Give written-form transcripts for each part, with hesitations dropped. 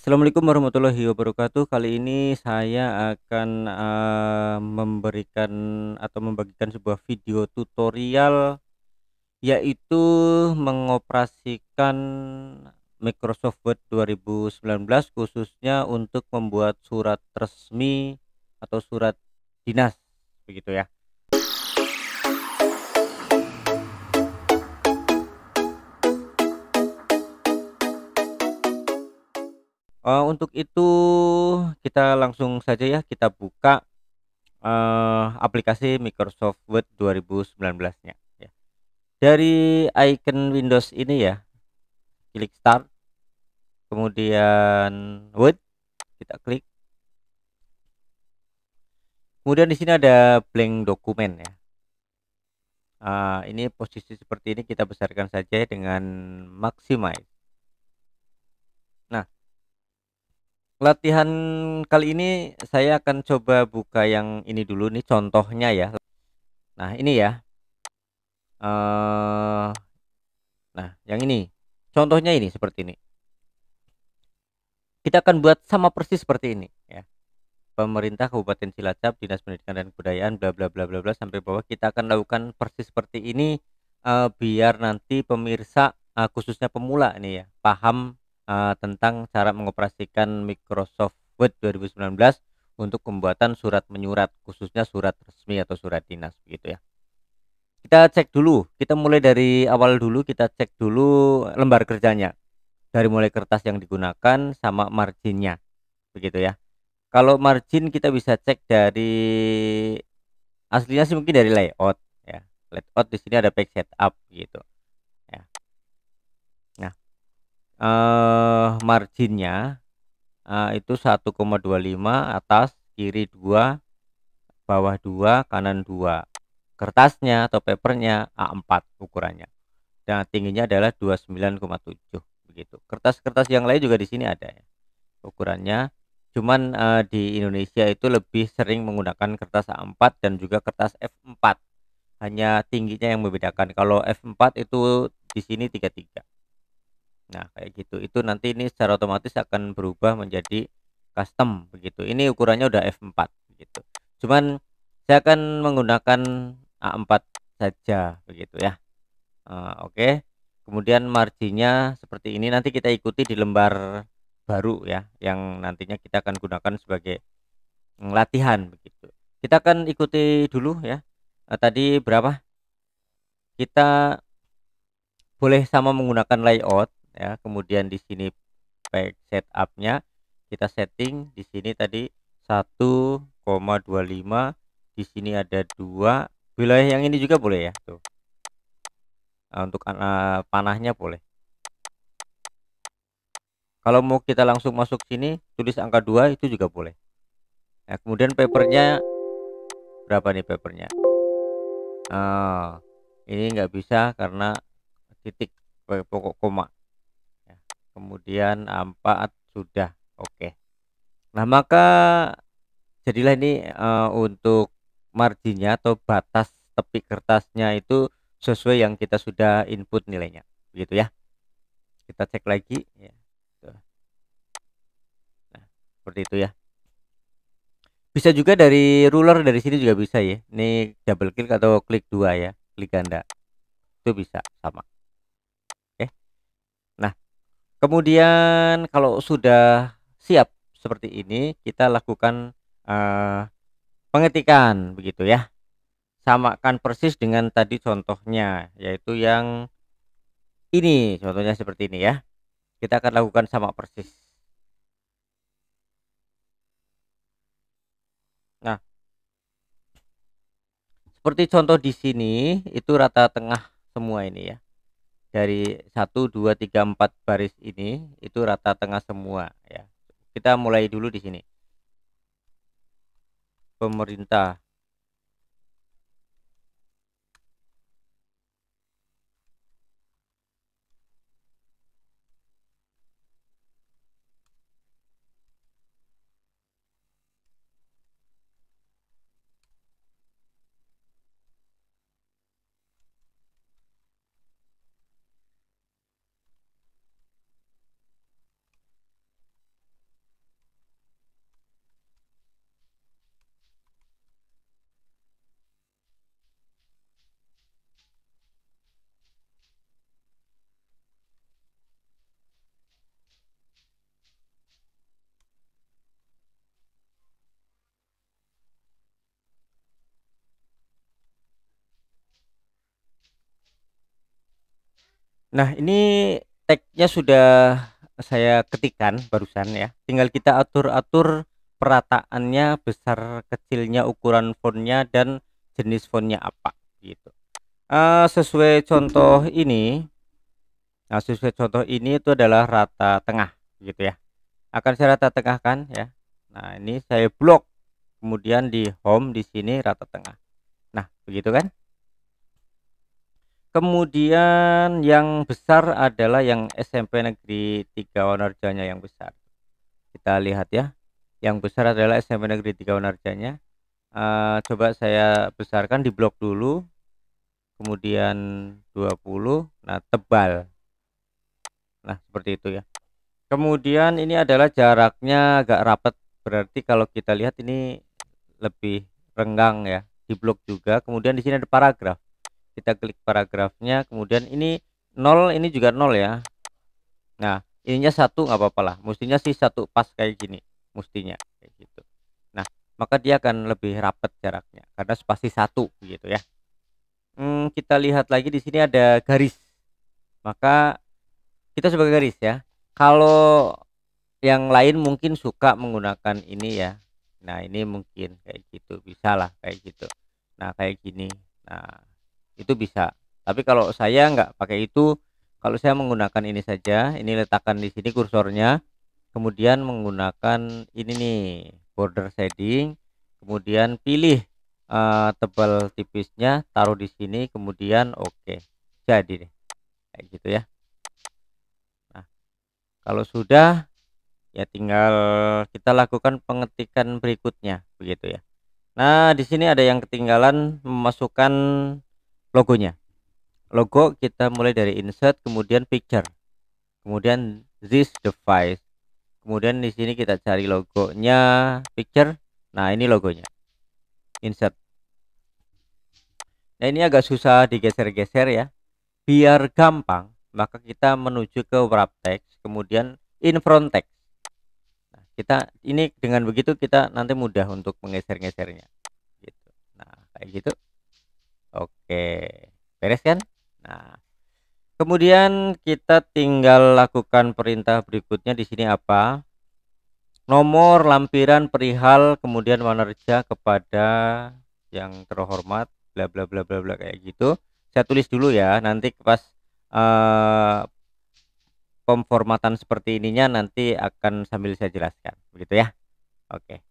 Assalamualaikum warahmatullahi wabarakatuh. Kali ini saya akan, memberikan atau membagikan sebuah video tutorial, yaitu mengoperasikan Microsoft Word 2019 khususnya untuk membuat surat resmi atau surat dinas, begitu ya. Untuk itu kita langsung saja ya, kita buka, aplikasi Microsoft Word 2019-nya ya. Dari icon Windows ini ya, klik Start, kemudian Word, kita klik. Kemudian di sini ada blank dokumen ya. Ini posisi seperti ini kita besarkan saja dengan maximize. Nah, latihan kali ini saya akan coba buka yang ini dulu nih contohnya ya. Nah, ini ya. Eee, nah, yang ini. Contohnya ini seperti ini. Kita akan buat sama persis seperti ini ya. Pemerintah Kabupaten Cilacap, Dinas Pendidikan dan Kebudayaan, bla bla bla bla bla sampai bawah, kita akan lakukan persis seperti ini, biar nanti pemirsa, khususnya pemula nih ya, paham, tentang cara mengoperasikan Microsoft Word 2019 untuk pembuatan surat menyurat, khususnya surat resmi atau surat dinas begitu ya. Kita cek dulu, kita mulai dari awal dulu, kita cek dulu lembar kerjanya, dari mulai kertas yang digunakan sama marginnya, begitu ya. Kalau margin kita bisa cek dari aslinya sih mungkin dari layout ya. Layout di sini ada page setup gitu ya. Nah, marginnya, itu 1,25 atas, kiri 2, bawah 2, kanan 2. Kertasnya atau papernya A4 ukurannya. Dan tingginya adalah 29,7 begitu. Kertas-kertas yang lain juga di sini ada ya ukurannya. Cuman, di Indonesia itu lebih sering menggunakan kertas A4 dan juga kertas F4. Hanya tingginya yang membedakan. Kalau F4 itu di sini 33. Nah, kayak gitu. Itu nanti ini secara otomatis akan berubah menjadi custom begitu. Ini ukurannya udah F4 gitu. Cuman saya akan menggunakan A4 saja begitu ya. Oke. Kemudian marginnya seperti ini, nanti kita ikuti di lembar baru ya, yang nantinya kita akan gunakan sebagai, latihan begitu. Kita akan ikuti dulu ya, tadi berapa, kita boleh sama menggunakan layout ya, kemudian di sini page setup-nya kita setting di sini tadi 1,25, di sini ada 2, wilayah yang ini juga boleh ya tuh, untuk, panahnya boleh. Kalau mau kita langsung masuk sini, tulis angka 2 itu juga boleh. Nah, kemudian papernya berapa nih papernya? Oh, ini nggak bisa karena titik pokok koma. Ya. Kemudian A4 sudah, oke. Nah, maka jadilah ini, untuk marginnya atau batas tepi kertasnya itu sesuai yang kita sudah input nilainya, begitu ya. Kita cek lagi ya. Tuh. Nah, seperti itu ya. Bisa juga dari ruler, dari sini juga bisa ya. Ini double klik atau klik 2 ya, klik ganda. Itu bisa sama. Oke. Nah, kemudian kalau sudah siap seperti ini, kita lakukan, eee, pengetikan begitu ya. Samakan persis dengan tadi contohnya, yaitu yang ini, contohnya seperti ini ya. Kita akan lakukan sama persis. Nah, seperti contoh di sini, itu rata tengah semua ini ya. Dari 1, 2, 3, 4 baris ini, itu rata tengah semua ya. Kita mulai dulu di sini. Pemerintah. Nah, ini tagnya sudah saya ketikkan barusan ya. Tinggal kita atur-atur perataannya, besar kecilnya, ukuran fontnya dan jenis fontnya apa gitu. Sesuai contoh ini, nah sesuai contoh ini itu adalah rata tengah gitu ya. Akan saya rata tengahkan ya. Nah, ini saya blok. Kemudian di home di sini rata tengah. Nah, begitu kan? Kemudian yang besar adalah yang SMP Negeri 3 Wonarjanya yang besar. Kita lihat ya. Yang besar adalah SMP Negeri 3 Wonarjanya. Coba saya besarkan di blok dulu. Kemudian 20. Nah, tebal. Nah, seperti itu ya. Kemudian ini adalah jaraknya agak rapat. Berarti kalau kita lihat ini lebih renggang ya. Di blok juga. Kemudian di sini ada paragraf. Kita klik paragrafnya. Kemudian ini 0, ini juga 0 ya. Nah, ininya satu nggak apa-apa lah. Mestinya sih satu pas kayak gini, mestinya kayak gitu. Nah, maka dia akan lebih rapat jaraknya karena spasi satu gitu ya. Kita lihat lagi di sini ada garis. Maka kita sebagai garis ya. Kalau yang lain mungkin suka menggunakan ini ya. Nah, ini mungkin kayak gitu, bisa lah kayak gitu. Nah, kayak gini. Nah, itu bisa. Tapi kalau saya nggak pakai itu, kalau saya menggunakan ini saja, ini letakkan di sini kursornya, kemudian menggunakan ini nih, border shading, kemudian pilih tebal tipisnya, taruh di sini, kemudian oke. Jadi deh, kayak gitu ya. Nah, kalau sudah ya tinggal kita lakukan pengetikan berikutnya begitu ya. Nah, di sini ada yang ketinggalan memasukkan logonya. Logo kita mulai dari insert, kemudian picture, kemudian this device, kemudian di sini kita cari logonya, picture. Nah, ini logonya, insert. Nah, ini agak susah digeser-geser ya. Biar gampang, maka kita menuju ke wrap text, kemudian in front text. Nah, kita ini dengan begitu kita nanti mudah untuk menggeser-gesernya gitu. Nah, kayak gitu. Oke. Beres kan? Nah, kemudian kita tinggal lakukan perintah berikutnya di sini apa? Nomor lampiran perihal kemudian Wanerja kepada yang terhormat bla bla bla bla bla kayak gitu. Saya tulis dulu ya, nanti pas eh, pemformatan seperti ininya nanti akan sambil saya jelaskan, begitu ya. Oke.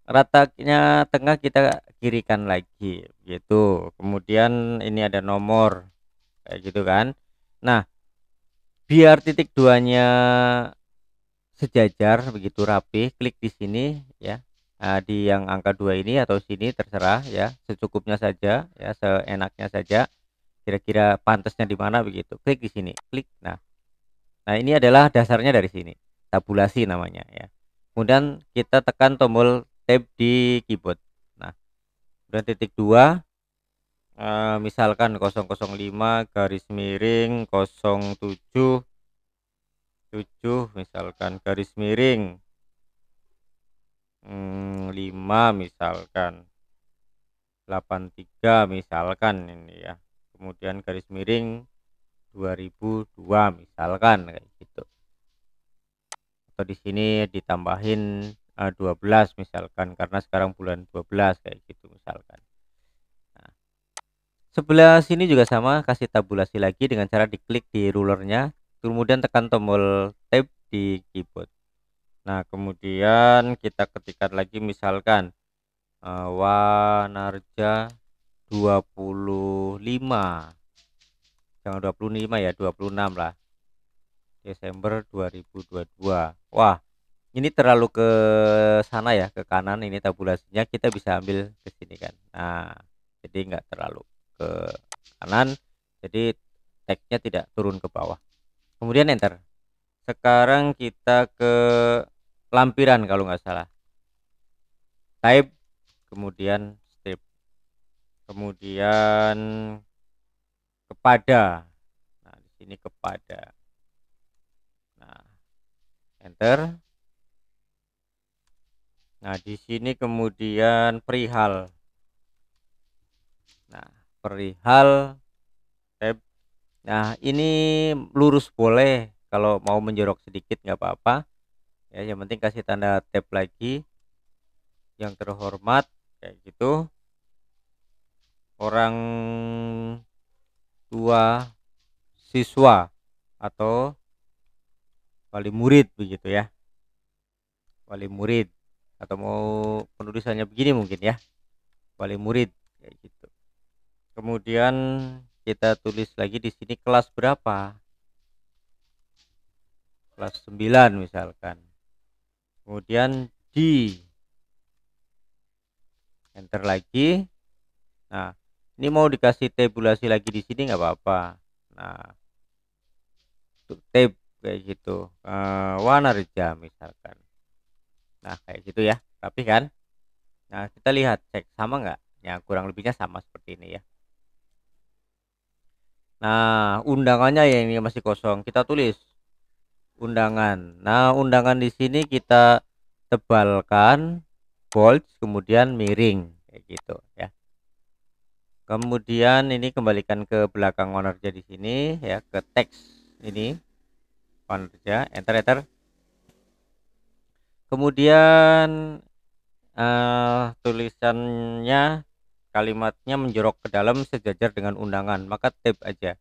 Ratanya tengah kita kirikan lagi gitu. Kemudian ini ada nomor kayak gitu kan. Nah, biar titik duanya sejajar begitu rapi, klik di sini ya. Nah, di yang angka 2 ini atau sini terserah ya, secukupnya saja ya, seenaknya saja. Kira-kira pantasnya di mana begitu. Klik di sini, klik. Nah, ini adalah dasarnya dari sini. Tabulasi namanya ya. Kemudian kita tekan tombol tab di keyboard. Nah, kemudian titik 2 misalkan 005 garis miring 07 7 misalkan garis miring 5 misalkan 83 misalkan ini ya. Kemudian garis miring 2002 misalkan kayak gitu. Atau di sini ditambahin 12 misalkan karena sekarang bulan 12 kayak gitu misalkan. Nah, sebelah sini juga sama, kasih tabulasi lagi dengan cara diklik di rulernya, kemudian tekan tombol tab di keyboard. Nah, kemudian kita ketikkan lagi misalkan Wanarja 25, jangan 25 ya, 26 lah, Desember 2022. Wah, ini terlalu ke sana ya, ke kanan ini tabulasinya, kita bisa ambil ke sini kan. Nah, jadi nggak terlalu ke kanan, jadi teksnya tidak turun ke bawah. Kemudian enter. Sekarang kita ke lampiran kalau nggak salah, type, kemudian strip, kemudian kepada. Nah, di sini kepada. Nah, enter. Nah, di sini kemudian perihal. Nah, perihal tab Nah, ini lurus boleh, kalau mau menjorok sedikit nggak apa-apa, ya, yang penting kasih tanda tab lagi. Yang terhormat, kayak gitu, orang tua siswa atau wali murid begitu ya, wali murid, atau mau penulisannya begini mungkin ya, wali murid kayak gitu. Kemudian kita tulis lagi di sini kelas berapa, kelas 9 misalkan. Kemudian di enter lagi. Nah, ini mau dikasih tabulasi lagi di sini nggak apa-apa. Nah, untuk tab kayak gitu, Wanarja misalkan. Nah, kayak gitu ya, rapi kan. Nah, kita lihat, cek sama nggak ya, kurang lebihnya sama seperti ini ya. Nah, undangannya ya ini masih kosong, kita tulis undangan. Nah, undangan di sini kita tebalkan, bold, kemudian miring kayak gitu ya. Kemudian ini kembalikan ke belakang Wanarja di sini ya, ke teks ini Wanarja, enter enter. Kemudian tulisannya, kalimatnya menjorok ke dalam sejajar dengan undangan, maka tab aja.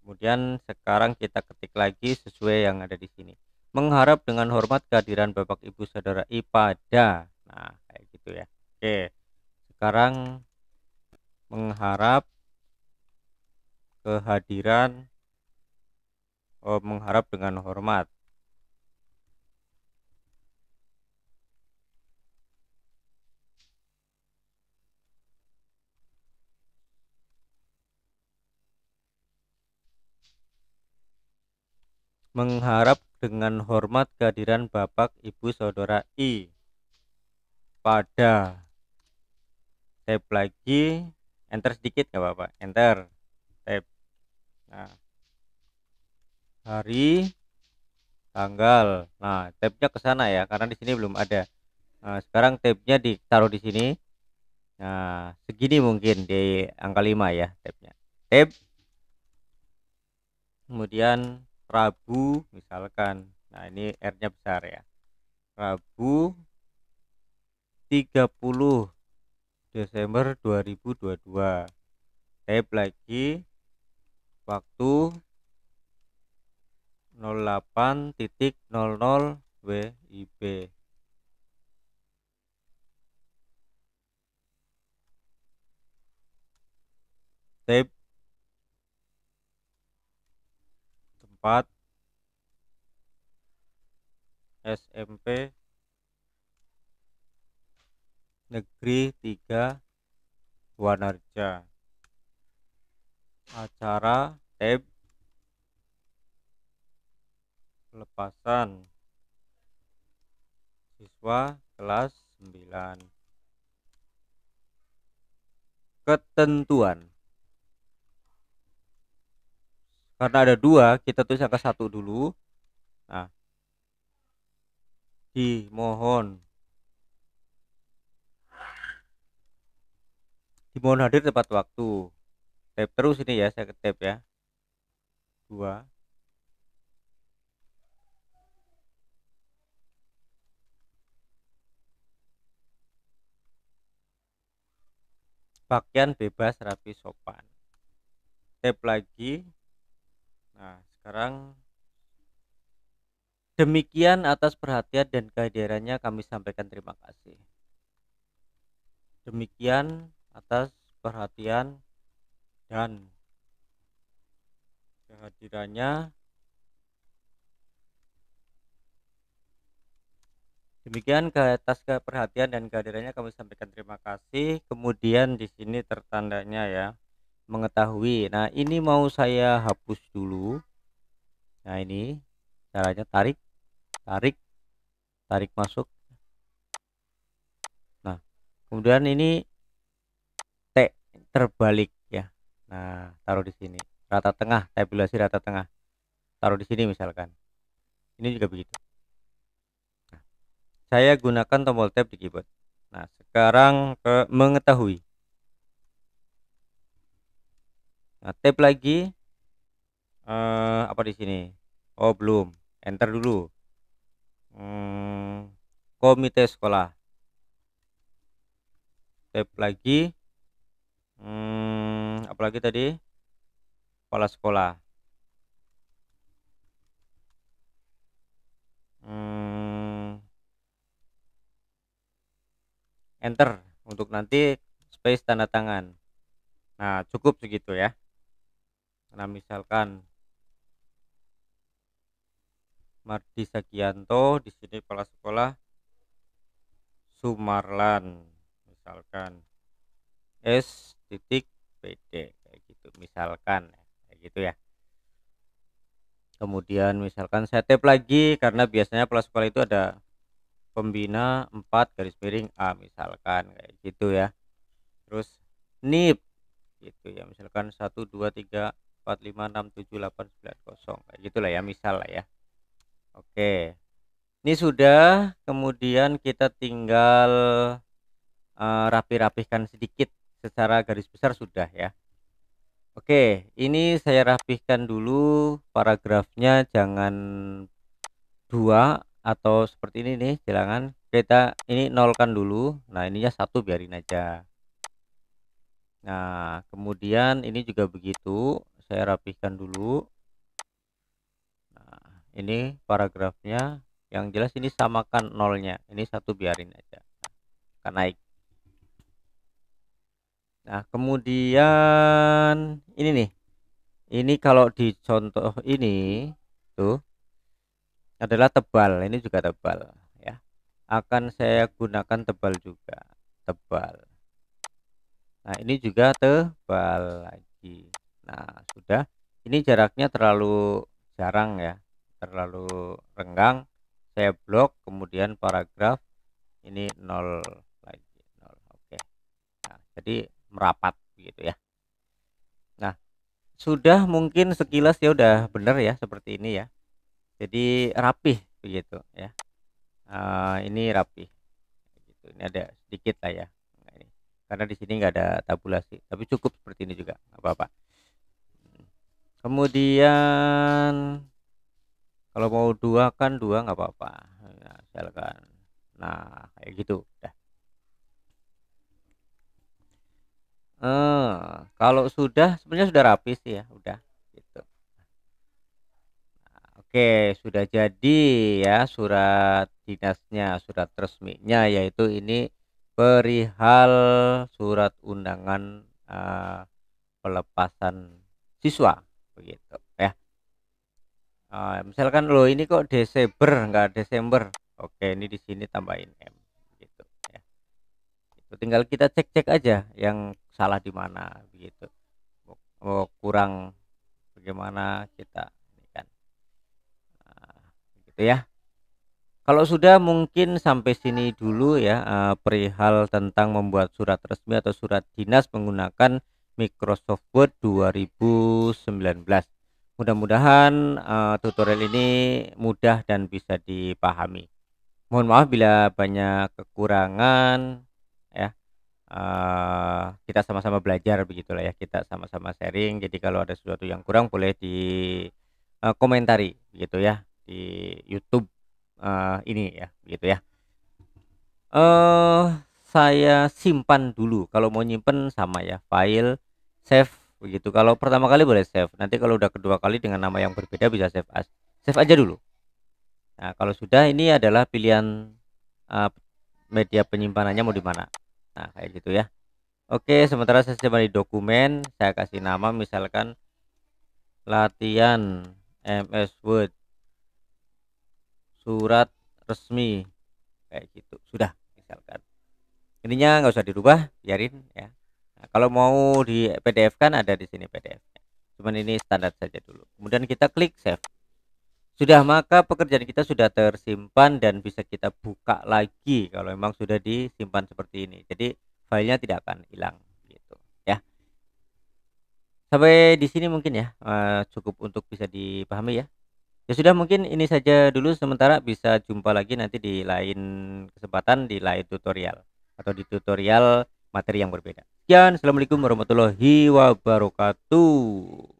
Kemudian sekarang kita ketik lagi sesuai yang ada di sini. Mengharap dengan hormat kehadiran Bapak Ibu Saudara I pada. Nah, kayak gitu ya. Oke. Sekarang mengharap kehadiran, mengharap dengan hormat. Mengharap dengan hormat kehadiran Bapak Ibu Saudara I pada. Tab lagi, enter sedikit nggak apa-apa, enter, tab. Nah, hari, tanggal. Nah, tabnya ke sana ya, karena di sini belum ada. Nah, sekarang tabnya ditaruh di sini. Nah, segini mungkin di angka 5 ya tabnya. Tab, kemudian Rabu misalkan. Nah, ini R-nya besar ya. Rabu 30 Desember 2022. Tab lagi, waktu 08.00 WIB. Tab, tempat, SMP Negeri 3 Wanarja. Acara, tab, pelepasan siswa kelas 9. Ketentuan, karena ada 2, kita tulis angka 1 dulu. Nah, dimohon hadir tepat waktu. Tab terus ini ya, saya ke tab ya. 2. Pakaian bebas rapi sopan. Tab lagi. Nah, sekarang demikian atas perhatian dan kehadirannya kami sampaikan terima kasih. Demikian atas perhatian dan kehadirannya. Demikian ke atas perhatian dan kehadirannya kami sampaikan terima kasih. Kemudian di sini tertandanya ya, mengetahui. Nah, ini mau saya hapus dulu. Nah, ini caranya, tarik, tarik, tarik masuk. Nah, kemudian ini T terbalik ya. Nah, taruh di sini. Rata tengah, tabulasi rata tengah. Taruh di sini misalkan. Ini juga begitu. Nah, saya gunakan tombol tab di keyboard. Nah, sekarang ke mengetahui. Nah, tab lagi. Apa di sini? Oh, belum. Enter dulu. Komite sekolah. Tab lagi. Apalagi tadi? Kepala sekolah. Enter untuk nanti space tanda tangan. Nah, cukup segitu ya. Nah, misalkan Mardi Sagianto, di sini kepala sekolah Sumarlan, misalkan S.PD kayak gitu, misalkan kayak gitu ya. Kemudian misalkan saya tab lagi karena biasanya kepala sekolah itu ada pembina 4 garis miring A, misalkan kayak gitu ya. Terus NIP gitu ya, misalkan 1 2 3 4 5 6 7 8 9 0 kayak gitulah ya, misal lah ya. Oke, ini sudah. Kemudian kita tinggal rapi-rapihkan sedikit. Secara garis besar sudah ya. Oke, ini saya rapihkan dulu paragrafnya, jangan dua atau seperti ini nih, jangan. Kita ini nolkan dulu. Nah, ininya satu, biarin aja. Nah, kemudian ini juga begitu, saya rapihkan dulu. Nah, ini paragrafnya, yang jelas ini samakan nolnya, ini satu biarin aja, akan naik. Nah, kemudian ini nih, ini kalau di contoh ini tuh adalah tebal, ini juga tebal ya, akan saya gunakan tebal juga, tebal. Nah, ini juga tebal lagi. Nah, sudah. Ini jaraknya terlalu jarang ya, terlalu renggang, saya blok. Kemudian paragraf ini 0 lagi, 0. Oke. Nah, jadi merapat gitu ya. Nah, sudah, mungkin sekilas ya udah bener ya, seperti ini ya. Jadi rapih begitu ya. Ini rapih gitu. Ini ada sedikit lah ya. Nah, ini karena di sini nggak ada tabulasi, tapi cukup seperti ini juga nggak apa-apa. Kemudian kalau mau dua kan dua nggak apa-apa. Nah, misalkan, nah kayak gitu. Dah. Kalau sudah, sebenarnya sudah rapi sih ya, udah gitu. Oke, sudah jadi ya surat dinasnya, surat resminya, yaitu ini perihal surat undangan pelepasan siswa begitu ya. Misalkan lo ini kok Desember enggak Desember. Oke, ini di sini tambahin M gitu ya. Itu tinggal kita cek-cek aja yang salah di mana begitu. Kurang bagaimana kita ini kan. Gitu ya. Kalau sudah, mungkin sampai sini dulu ya, perihal tentang membuat surat resmi atau surat dinas menggunakan Microsoft Word 2019. Mudah-mudahan tutorial ini mudah dan bisa dipahami. Mohon maaf bila banyak kekurangan ya. Kita sama-sama belajar begitulah ya, kita sama-sama sharing. Jadi kalau ada sesuatu yang kurang boleh di komentari gitu ya di YouTube ini ya, gitu ya. Saya simpan dulu, kalau mau nyimpen sama ya, file, save begitu. Kalau pertama kali boleh save, nanti kalau udah kedua kali dengan nama yang berbeda bisa save as. Save aja dulu. Nah, kalau sudah, ini adalah pilihan media penyimpanannya mau di mana. Nah, kayak gitu ya. Oke, sementara saya simpan di dokumen, saya kasih nama misalkan latihan MS Word surat resmi kayak gitu. Sudah, misalkan. Ininya nggak usah dirubah, biarin ya. Nah, kalau mau di PDF kan ada di sini PDF-nya. Cuman ini standar saja dulu. Kemudian kita klik save. Sudah, maka pekerjaan kita sudah tersimpan dan bisa kita buka lagi kalau memang sudah disimpan seperti ini. Jadi filenya tidak akan hilang gitu ya. Sampai di sini mungkin ya, cukup untuk bisa dipahami ya. Ya sudah, mungkin ini saja dulu sementara, bisa jumpa lagi nanti di lain kesempatan, di lain tutorial atau di tutorial materi yang berbeda. Sekian, assalamualaikum warahmatullahi wabarakatuh.